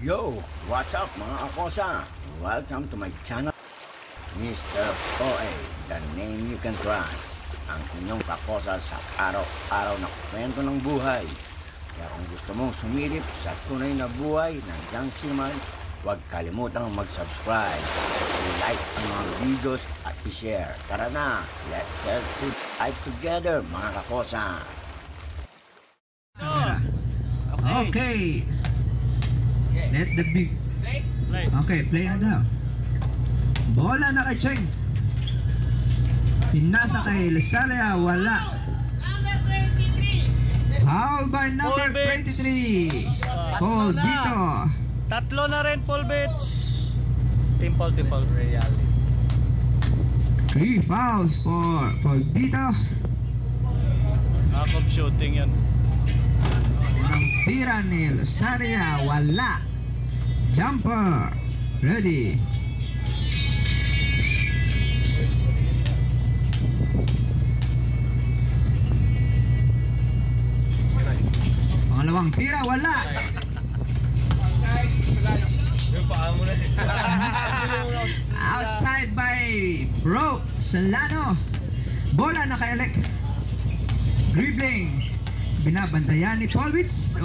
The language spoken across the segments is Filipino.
Yo, what's up mga kakosa? Welcome to my channel, Mr. OA, the name you can trust. Ang inyong kakosa sa araw-araw na kwento ng buhay. Kaya kung gusto mong sumilip sa tunay na buhay ng Young Seaman, huwag kalimutang mag-subscribe, i-like ang mga videos at i-share. Tara na, let's share food life together mga kakosa. Okay. Let the big. Okay, play na daw. Bola na kay Cheng. Pinasa kay Lasaria, wala. Foul by number 23. Paul Dito. Tatlo na rin full beats. Timple Reality. 3 fouls for Paul Dito. Akop shooting yan. Ang tira ni Lasaria, wala. Jumper, ready. Pangalawang tira, wala. Outside by Bro Solano. Bola na kay Alec. Dribbling. Binabantayan ni Paulwitz.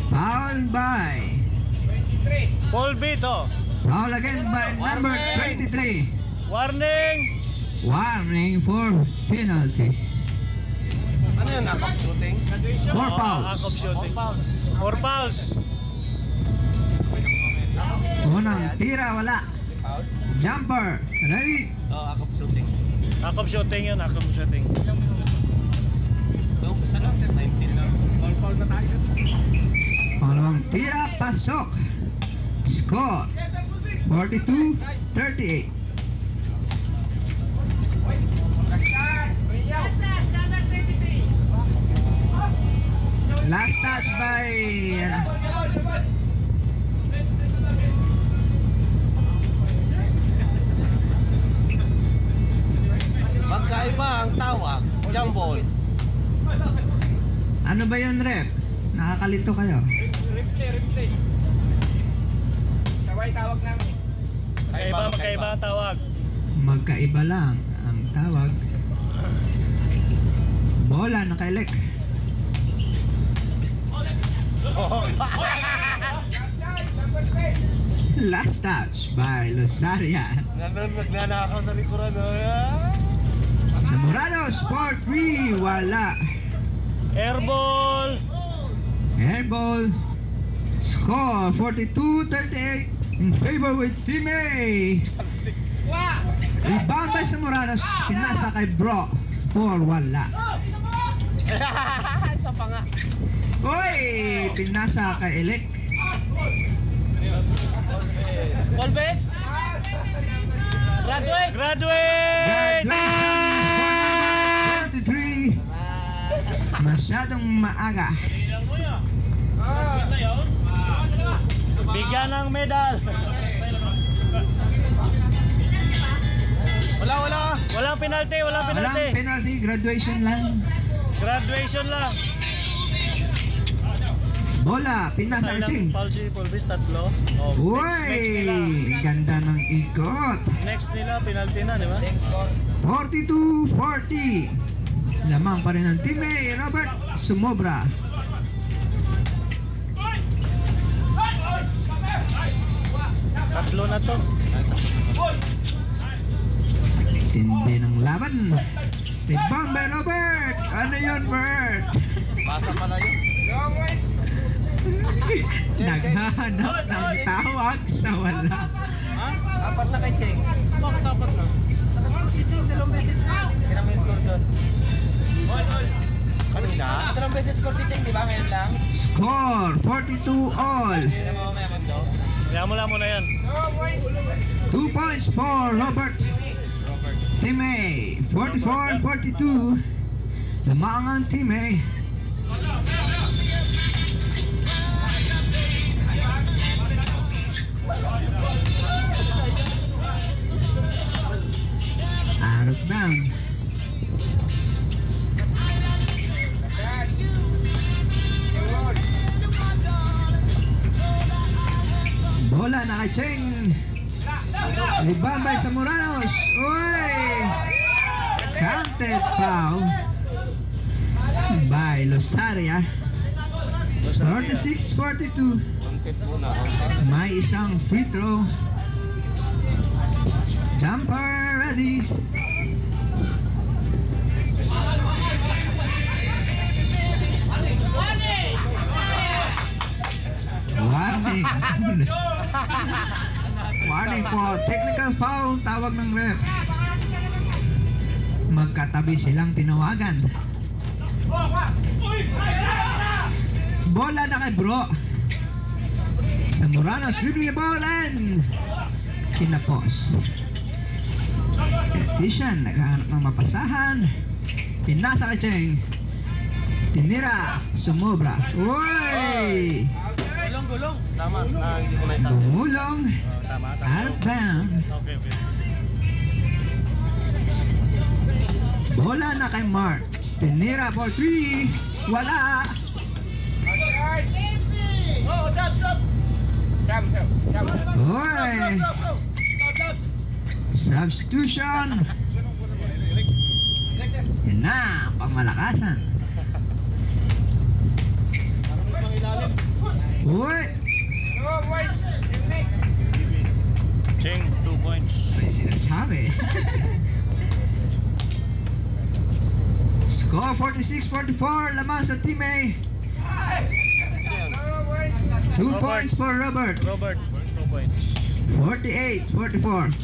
Foul by Full beat oh. Foul again by number 23. Warning. Warning for penalty. Ano yun? Akop shooting? 4 fouls. Akop shooting. 4 fouls. Unang tira, wala. Jumper, ready. Akop shooting. Akop shooting yun. Akop shooting. So, basta lang sir, 19 lang. Foul na tayo sir. Pangalawang tira, pasok. Score 42-38. Last touch by Magkaiba ang tawag, jump ball. ano ba yun, rep? Nakakalito kayo. Replay. Sabay tawag namin. Magkaiba ang tawag. Magkaiba lang ang tawag. Bola na kay Lek. Last touch by Lasaria. Nagnanakaw sa likuran. Zamorano, Sport 3, wala. Airball. Airball. Score 42-38 in favor with Team A. Rebound by Zamoranos. Pinasa kay Bro for wala. Isa pa nga. Uy! Pinasa kay Elec. All bets? Graduate! Graduate. 23. Masyadong maaga. Bigyan ng medal. Wala. Walang penalty. Walang penalty. Graduation lang. Graduation lang. Bola. Pinasa kay Ching. Foul si Pulvis, tatlo. Oh, next nila. Uy! Ganda ng ikot. Next nila, penalty na, di ba? 42-40. Lamang pa rin ang Team A. Robert sumobra. Tatlo na to. Tindi ng laban. Rebound by Robert. Ano yun, Bert? Basa pala yun. Naghahanap ng tawag sa wala. Ha? Apat na kay Cheng. Bakit apat na? Nakascore si Cheng, 2 beses na. Tignan mo yung score doon. Kanina? 2 beses score si Cheng, di ba? Ngayon lang. Score 42 all. Tignan mo mamaya magdo. Kaya mo lang muna yan. 2 points for Robert. Team A 44-42. Lamang ang Team A. Out of bounds. kay Cheng. Rebound by Zamoranos. Uy! Counted foul by Losaria. 46-42. May isang free throw. Jumper ready. Warning. Warning po. Technical foul. Tawag ng ref. Magkatabi silang tinawagan. Bola na kay bro. Zamoranos dribbling the ball and kinapos. Tishan naghahanap ng mapasahan. Pinasa kay Cheng. Tinira. Sumobra. Uy! Gulong. Tama. Hindi ko naitawag. Bumulong. Tama. Outbound. Okay. Bola na kay Mark. Tinira for 3. Wala. Uy! Substitution. Yan na, pamalakasan. Uy! Cheng, 2 points. May sinasabi. Score 46-44. Lamang sa team A. 2 points for Robert. Robert, 2 points. 48-44.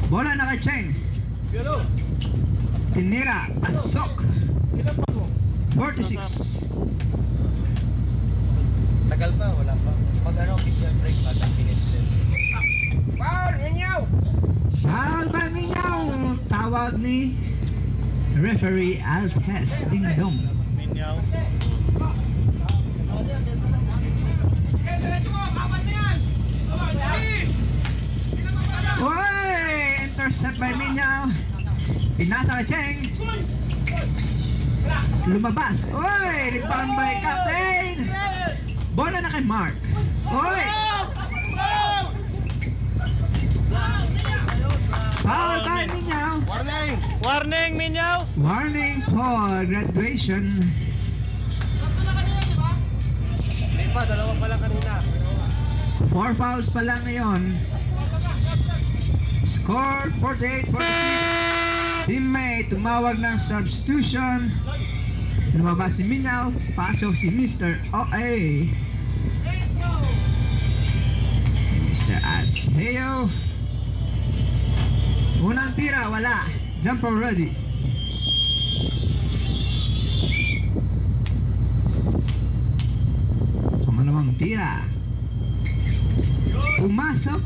Bola na kay Cheng. Tinira. Pasok. 46. Tagal pa, wala pa. Pag ano, official break, magang minutes din. Foul by Minyaw. Tawag ni referee Altes Ding Dong. Minyaw. Uy! Intercept by Minyaw. Pinasa kay Cheng. Lumabas. Uy! Rebound by Captain. Bola na kay Mark. Uy! Foul by Minyaw. Warning! Warning, Minyaw. Warning for graduation. Hindi pa, dalawa pa lang kanina. 4 fouls pa lang ngayon. Score 48-46. Teammate tumawag ng substitution. Lumabas si Minyaw. Pasok si Mr. OA. Mr. Asheo. Unang tira, wala. Jumper ready. Pamanawang tira. Pumasok.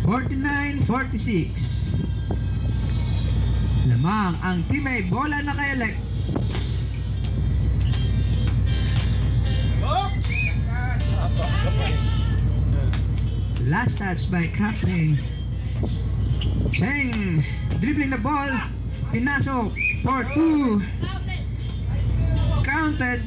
49-46. Lamang ang teammate. Bola na kay Elec. Last touch by Captain Cheng. Dribbling the ball. Pinasok for 2. Counted.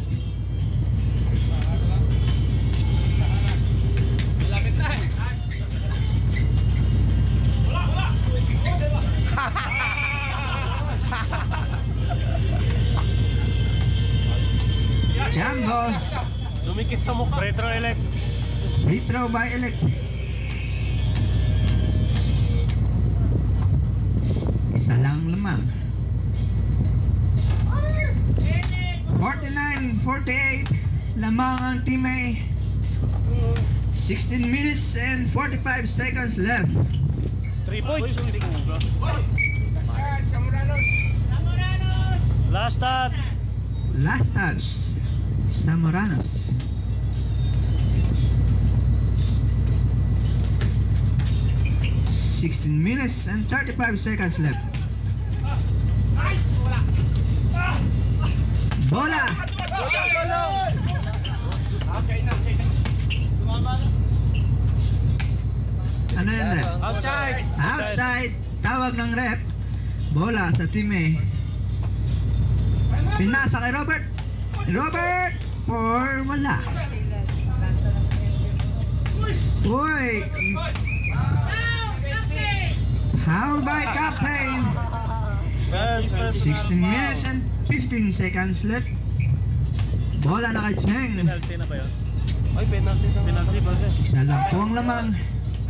Jumbo. Dumikit sa mukha. Retro elect. Free throw by Elec. Isa lang lamang. 49-48. Lamang ang team A. 16 minutes and 45 seconds left. 3 points. Last shot. Last touch. Zamoranos. $16 minutes and 35 seconds left. Bola! Ano yan, rep? Outside! Outside. Tawag ng rep. Bola sa team A. Pinasa kay Robert. Robert! 4, wala. Uy! Foul by captain. 16 minutes and 15 seconds left. Bola na kay Cheng. Penalty na ba yun? Ay, penalty na. Penalty ba? Isa lang po ang lamang.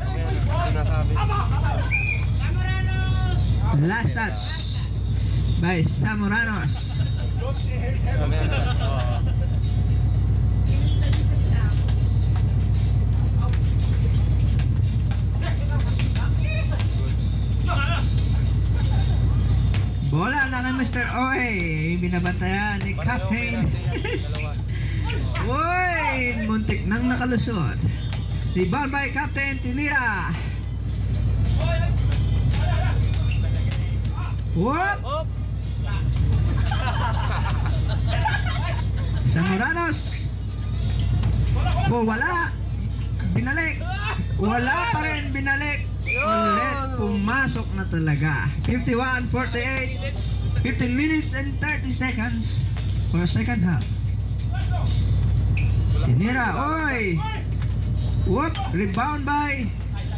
Sinasabi. Last touch by Samoranos. Bola na ng Mr. Oy. Binabantayan ni Captain. Uy! Muntik nang nakalusot. Rebound by Captain Tinira. Whoop! Samoranos. Oh, wala. Binalik. Wala pa rin, binalik. Ulit, pumasok na talaga. 51-48. 15 minutes and 30 seconds for second half. Tinira, oy! Whoop! Rebound by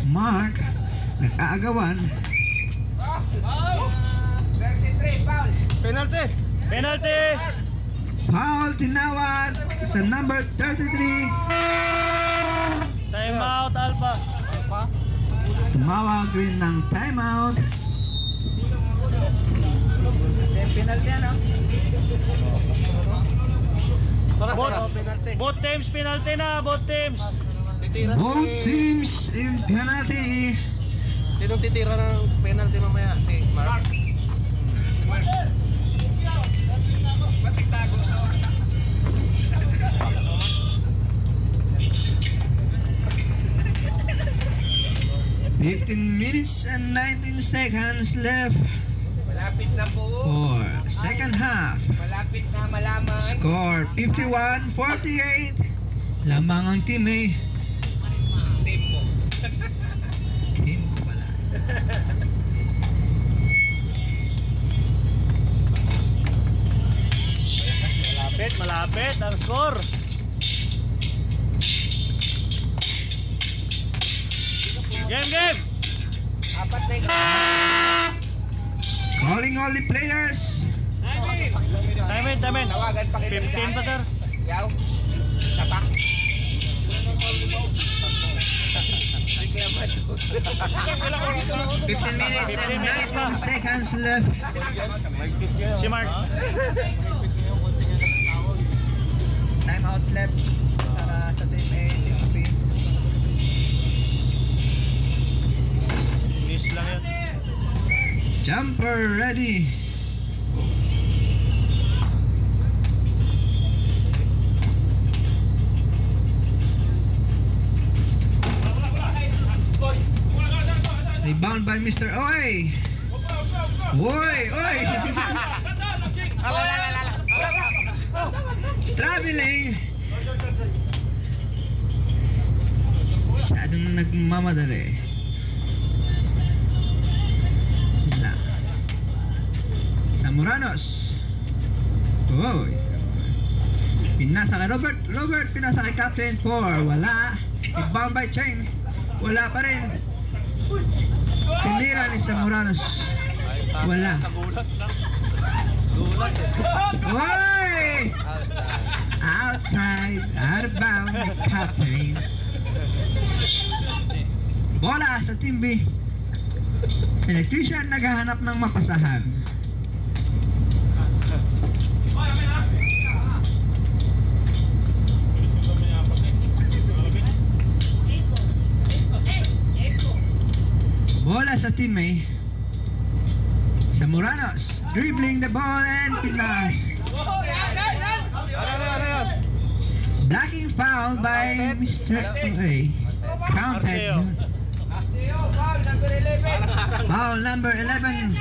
Mark. Nag-aagawan. Penalty! Penalty! Foul tinawag sa number 33. Time out, Alpha. Tumawag rin ng timeout. Penalty ano? Both teams penalty na, both teams. Both teams in penalty. Sinong titira ng penalty mamaya? Si Mark? $15 minutes and 19 seconds left Malapit na po. for second half. Malapit na malaman. Score 51-48. Lamang ang team eh. Team mo. Team ko pala. Malapit ang score. Game! Apat na ikaw. Calling all the players. Time in. Tawagan pa kita 15 pa, sir. Yaw. Isa pa. Hindi naman. 15 minutes and 19 seconds left. Si Mark. Time out left. Para sa team A, team B. Miss lang yan. Jumper ready. Rebound by Mr. Oy. Oy. Traveling. Masyadong nagmamadali. Relax. Samoranos. Oy. Pinasa kay Robert pinasa kay Captain 4. Wala. Rebound by Cheng. Wala pa rin. Tinira ni Samoranos. Wala. Gulat eh. Oy! Outside. Out of bounds. Captain. Bola sa team B. Electrician naghahanap ng mapasahan. Bola sa team A. Samoranos dribbling the ball and pinas. Blocking foul by Mr. A. Counted. Foul number 11.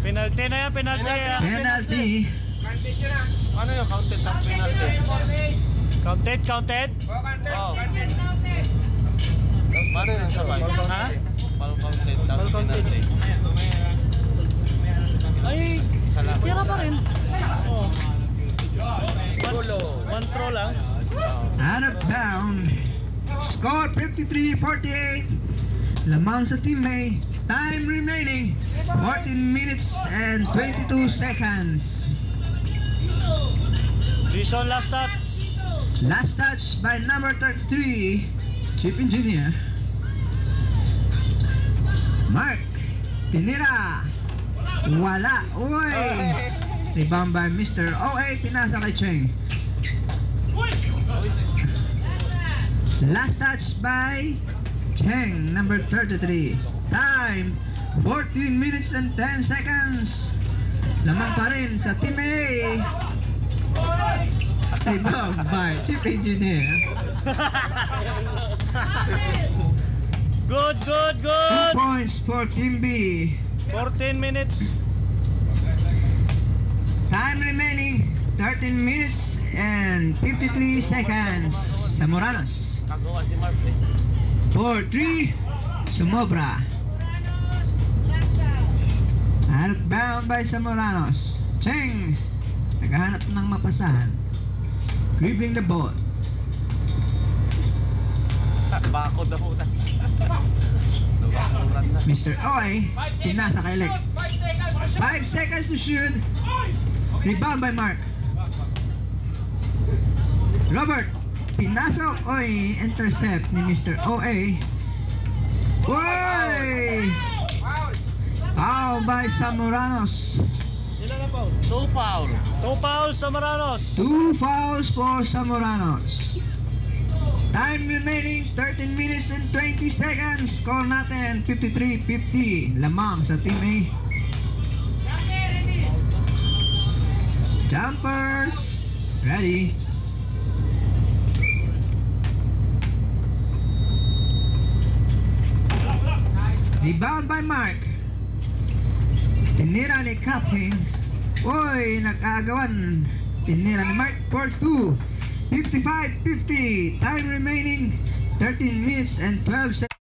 Penalty na yan, penalty yan. Penalty. Ano yung counted na penalty? Counted? Oh. Paano yung sabay? Ha? Counted. Ball counted. Ay, tira pa rin. Oh. Gulo. One throw Out of bound. Score 53-48. Lamang sa Team A. Time remaining 14 minutes and 22 seconds. Dison last touch. Last touch by number 33, Chief Engineer. Mark, tinira. Wala. Uy! Rebound by Mr. OA, pinasa kay Cheng. Last touch by Cheng, number 33. Time, 14 minutes and 10 seconds. Lamang pa rin sa Team A. Rebound by Chief Engineer. Good, good, 2 good. points for Team B. 14 minutes. Time remaining 13 minutes and 53 seconds. Samoranos. 4-3. Sumobra. Outbound by Samoranos. Cheng. Naghahanap ng mapasahan. Dribbling the ball. Bakod na puta. Mr. Oy, pinasa kay Lek. 5 seconds to shoot. Rebound by Mark. Robert, pinasok. Oy, intercept ni Mr. OA. Oy! Foul by Samoranos. 2 foul. 2 fouls sa Maranos. 2 fouls for Samoranos. Time remaining 13 minutes and 20 seconds. Score natin 53-50. Lamang sa Team A. Jumpers ready. Rebound by Mark. Tinira ni Captain. Uy, nag-aagawan. Tinira ni Mark for 2. 55-50. Time remaining 13 minutes and 12 seconds.